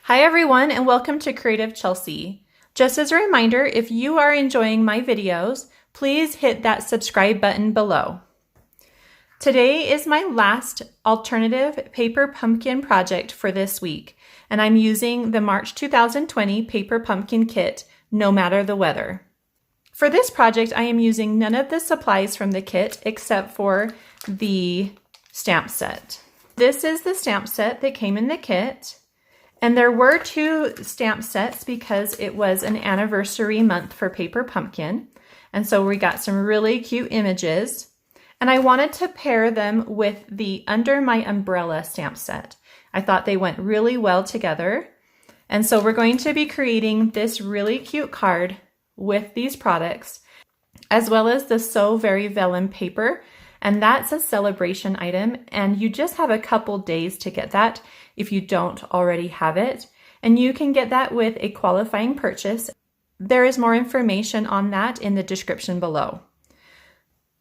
Hi everyone and welcome to Creative Chelsea. Just as a reminder, if you are enjoying my videos, please hit that subscribe button below. Today is my last alternative paper pumpkin project for this week, and I'm using the March 2020 paper pumpkin kit, no matter the weather. For this project, I am using none of the supplies from the kit except for the stamp set. This is the stamp set that came in the kit. And there were two stamp sets because it was an anniversary month for Paper Pumpkin. And so we got some really cute images. And I wanted to pair them with the Under My Umbrella stamp set. I thought they went really well together. And so we're going to be creating this really cute card with these products, as well as the So Very Vellum paper. And that's a celebration item, and you just have a couple days to get that if you don't already have it. And you can get that with a qualifying purchase. There is more information on that in the description below.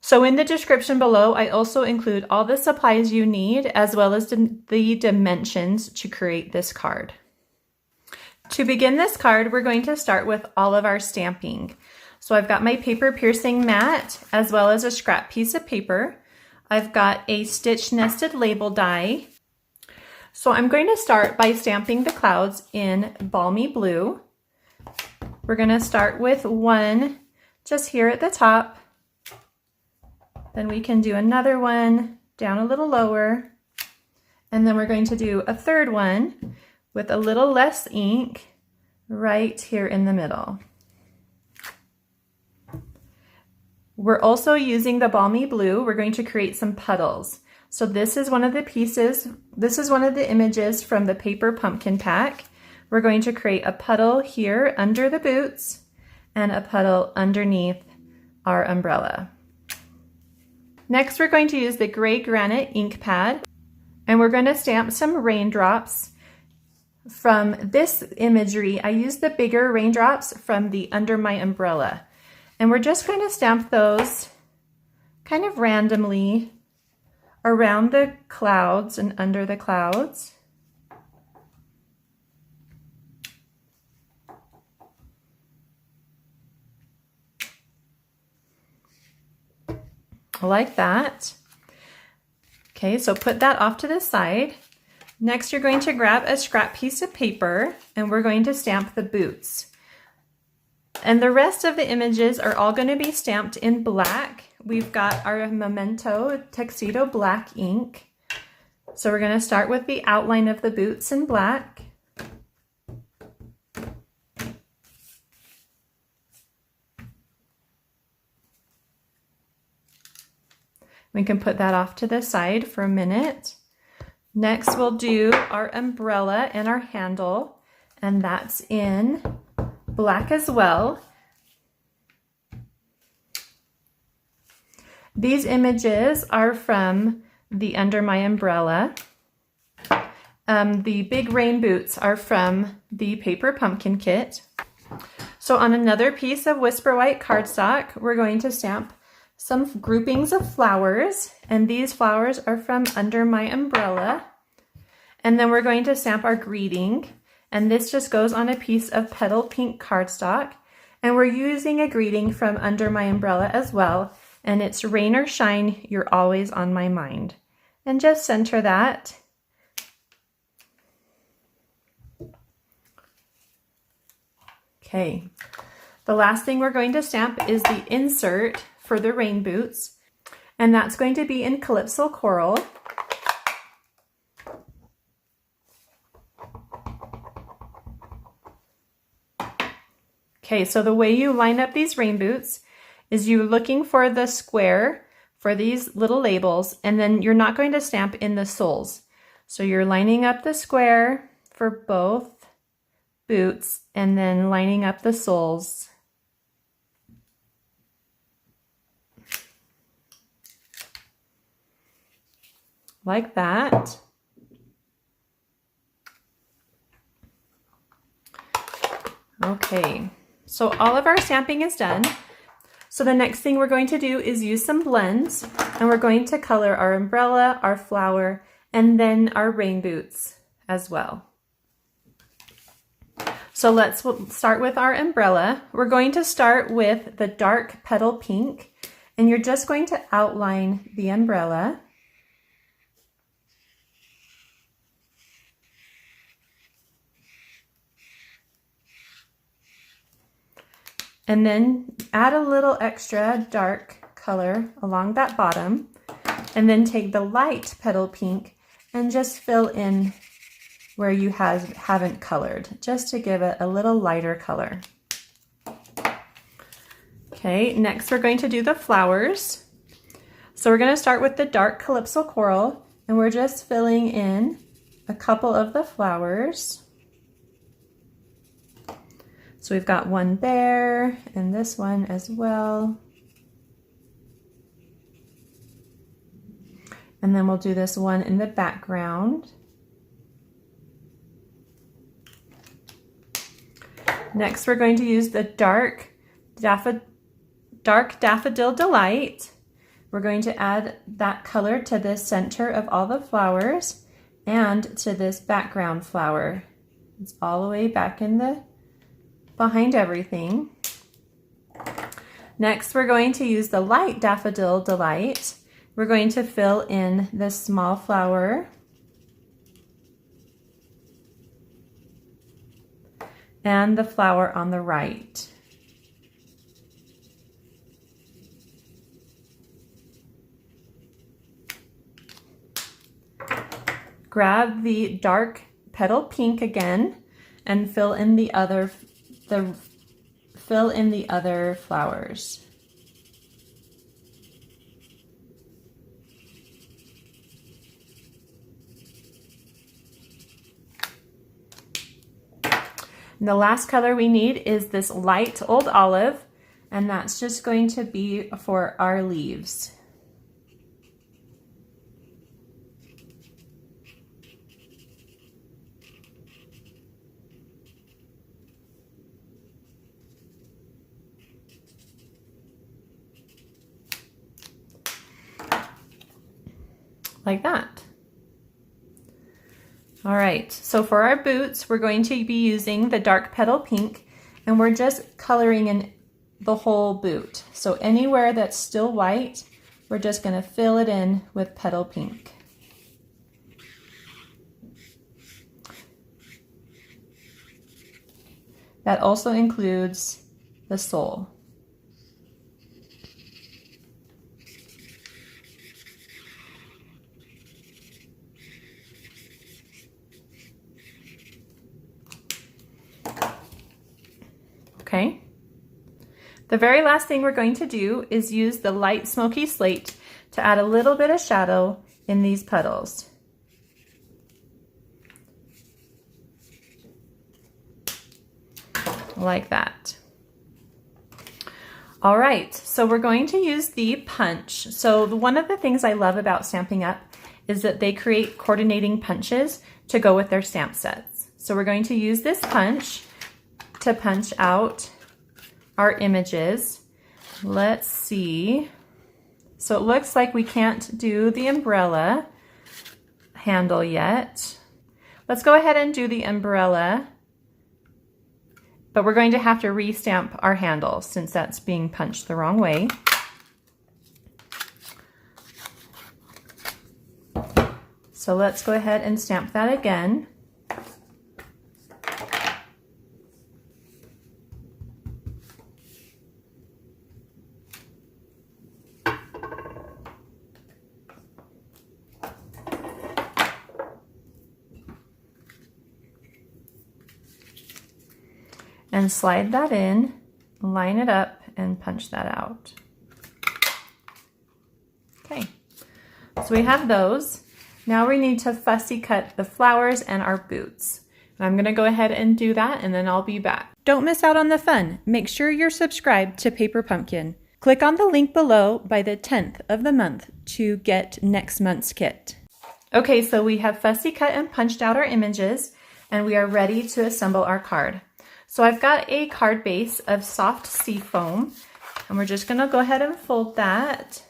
So in the description below, I also include all the supplies you need, as well as the dimensions to create this card. To begin this card, we're going to start with all of our stamping. So I've got my paper piercing mat, as well as a scrap piece of paper. I've got a stitch nested label die. So I'm going to start by stamping the clouds in Balmy Blue. We're going to start with one just here at the top. Then we can do another one down a little lower. And then we're going to do a third one with a little less ink right here in the middle. We're also using the Balmy Blue. We're going to create some puddles. So this is one of the pieces, this is one of the images from the Paper Pumpkin pack. We're going to create a puddle here under the boots and a puddle underneath our umbrella. Next, we're going to use the gray granite ink pad, and we're going to stamp some raindrops. From this imagery, I used the bigger raindrops from the Under My Umbrella. And we're just going to stamp those kind of randomly around the clouds and under the clouds. Like that. Okay, so put that off to the side. Next, you're going to grab a scrap piece of paper and we're going to stamp the boots. And the rest of the images are all going to be stamped in black. We've got our Memento Tuxedo black ink. So we're going to start with the outline of the boots in black. We can put that off to the side for a minute. Next, we'll do our umbrella and our handle, and that's in black as well. These images are from the Under My Umbrella. The big rain boots are from the Paper Pumpkin kit. So on another piece of Whisper White cardstock, we're going to stamp some groupings of flowers, and these flowers are from Under My Umbrella. And then we're going to stamp our greeting. And this just goes on a piece of petal pink cardstock. And we're using a greeting from Under My Umbrella as well. And it's rain or shine, you're always on my mind. And just center that. Okay. The last thing we're going to stamp is the insert for the rain boots. And that's going to be in Calypso Coral. Okay, so the way you line up these rain boots is you're looking for the square for these little labels, and then you're not going to stamp in the soles. So you're lining up the square for both boots and then lining up the soles. Like that. Okay. So all of our stamping is done. So the next thing we're going to do is use some blends, and we're going to color our umbrella, our flower, and then our rain boots as well. So let's start with our umbrella. We're going to start with the dark petal pink, and you're just going to outline the umbrella. And then add a little extra dark color along that bottom, and then take the light petal pink and just fill in where you haven't colored, just to give it a little lighter color. Okay, next we're going to do the flowers. So we're going to start with the dark Calypso Coral, and we're just filling in a couple of the flowers. So we've got one there, and this one as well. And then we'll do this one in the background. Next, we're going to use the dark Daffodil Delight. We're going to add that color to the center of all the flowers and to this background flower. It's all the way back in the behind everything. Next, we're going to use the light Daffodil Delight. We're going to fill in this small flower and the flower on the right. Grab the dark petal pink again and fill in the other flowers. And the last color we need is this light Old Olive, and that's just going to be for our leaves. Like that. All right, so for our boots, we're going to be using the dark petal pink, and we're just coloring in the whole boot. So anywhere that's still white, we're just going to fill it in with petal pink. That also includes the sole. Okay. The very last thing we're going to do is use the light smoky slate to add a little bit of shadow in these petals. Like that. All right, so we're going to use the punch. So one of the things I love about Stampin' Up! Is that they create coordinating punches to go with their stamp sets. So we're going to use this punch to punch out our images. Let's see. So it looks like we can't do the umbrella handle yet. Let's go ahead and do the umbrella, but we're going to have to re-stamp our handle since that's being punched the wrong way. So let's go ahead and stamp that again. And slide that in, line it up, and punch that out. Okay, so we have those. Now we need to fussy cut the flowers and our boots. And I'm gonna go ahead and do that, and then I'll be back. Don't miss out on the fun. Make sure you're subscribed to Paper Pumpkin. Click on the link below by the 10th of the month to get next month's kit. Okay, so we have fussy cut and punched out our images, and we are ready to assemble our card. So I've got a card base of soft sea foam, and we're just gonna go ahead and fold that.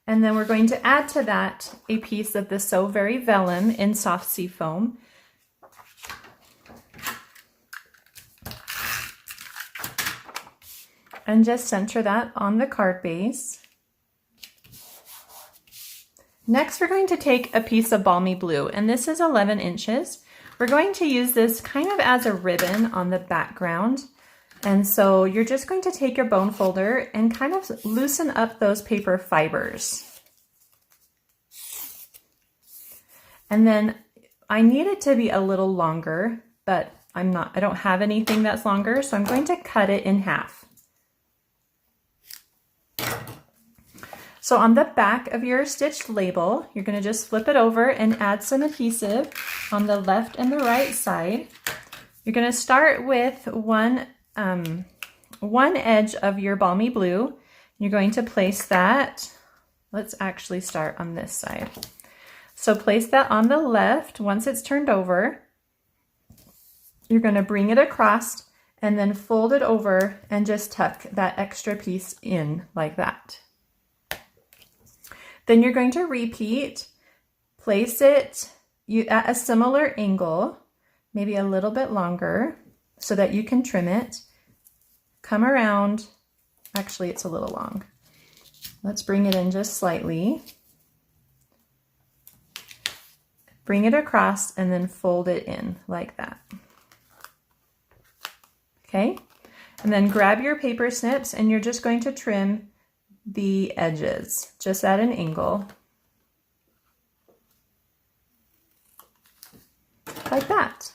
And then we're going to add to that a piece of the So Very Vellum in soft sea foam. And just center that on the card base. Next, we're going to take a piece of balmy blue, and this is 11 inches. We're going to use this kind of as a ribbon on the background. And so you're just going to take your bone folder and kind of loosen up those paper fibers. And then I need it to be a little longer, but I don't have anything that's longer, so I'm going to cut it in half. So on the back of your stitched label, you're going to just flip it over and add some adhesive on the left and the right side. You're going to start with one edge of your balmy blue. You're going to place that, let's actually start on this side. So place that on the left. Once it's turned over, you're going to bring it across and then fold it over and just tuck that extra piece in like that. Then you're going to repeat, place it at a similar angle, maybe a little bit longer so that you can trim it. Come around, actually it's a little long. Let's bring it in just slightly. Bring it across and then fold it in like that. Okay, and then grab your paper snips and you're just going to trim the edges just at an angle like that,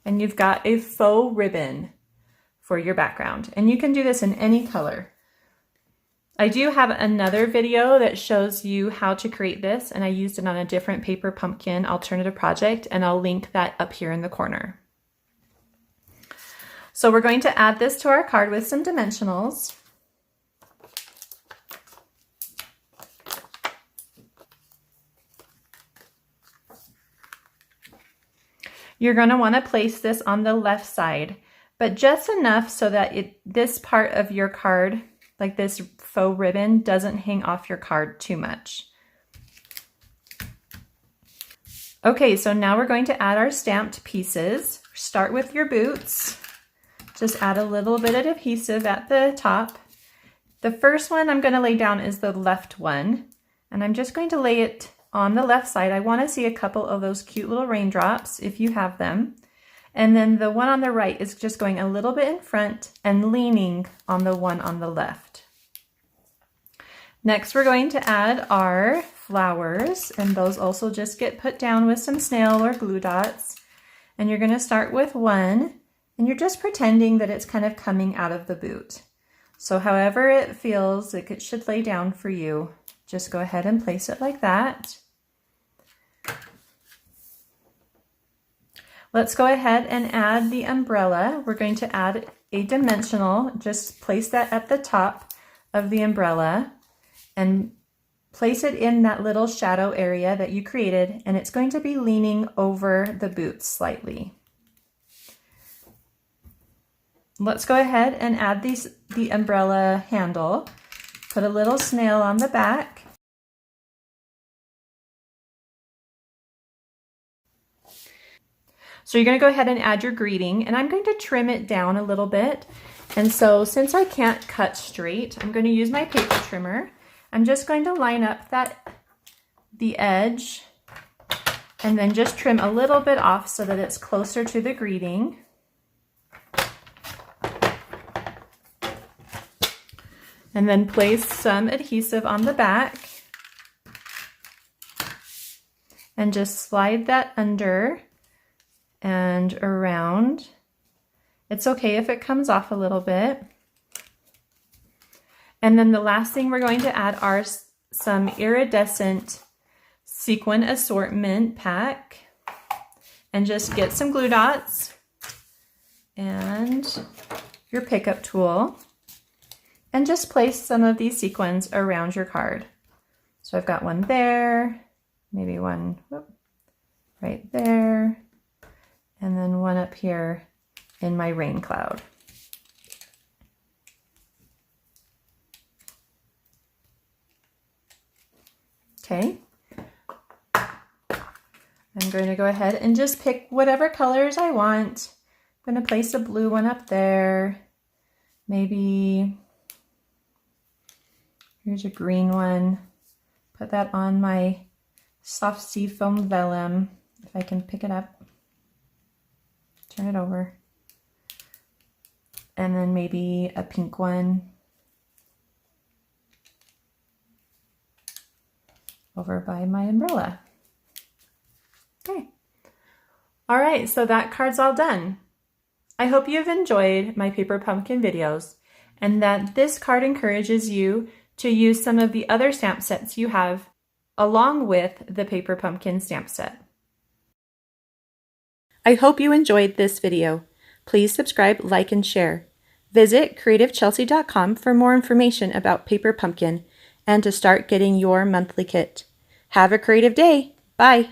and you've got a faux ribbon for your background, and you can do this in any color. I do have another video that shows you how to create this, and I used it on a different paper pumpkin alternative project, and I'll link that up here in the corner. So we're going to add this to our card with some dimensionals. You're going to want to place this on the left side, but just enough so that this part of your card, like this faux ribbon, doesn't hang off your card too much. Okay, so now we're going to add our stamped pieces. Start with your boots. Just add a little bit of adhesive at the top. The first one I'm going to lay down is the left one, and I'm just going to lay it on the left side. I want to see a couple of those cute little raindrops if you have them. And then the one on the right is just going a little bit in front and leaning on the one on the left. Next, we're going to add our flowers, and those also just get put down with some snail or glue dots. And you're going to start with one, and you're just pretending that it's kind of coming out of the boot. So however it feels, it should lay down for you. Just go ahead and place it like that. Let's go ahead and add the umbrella. We're going to add a dimensional. Just place that at the top of the umbrella and place it in that little shadow area that you created, and it's going to be leaning over the boot slightly. Let's go ahead and add the umbrella handle. Put a little snail on the back. So you're going to go ahead and add your greeting, and I'm going to trim it down a little bit. And so since I can't cut straight, I'm going to use my paper trimmer. I'm just going to line up the edge and then just trim a little bit off so that it's closer to the greeting. And then place some adhesive on the back and just slide that under and around. It's okay if it comes off a little bit. And then the last thing we're going to add are some iridescent sequin assortment pack, and just get some glue dots and your pickup tool and just place some of these sequins around your card. So I've got one there, maybe one right there, and then one up here in my rain cloud. Okay. I'm going to go ahead and just pick whatever colors I want. I'm going to place a blue one up there. Maybe here's a green one. Put that on my soft Sea Foam Vellum. If I can pick it up. Turn it over. And then maybe a pink one over by my umbrella. Okay. All right, so that card's all done. I hope you've enjoyed my paper pumpkin videos and that this card encourages you to use some of the other stamp sets you have along with the paper pumpkin stamp set. I hope you enjoyed this video. Please subscribe, like, and share. Visit creativechelsea.com for more information about paper pumpkin and to start getting your monthly kit. Have a creative day. Bye.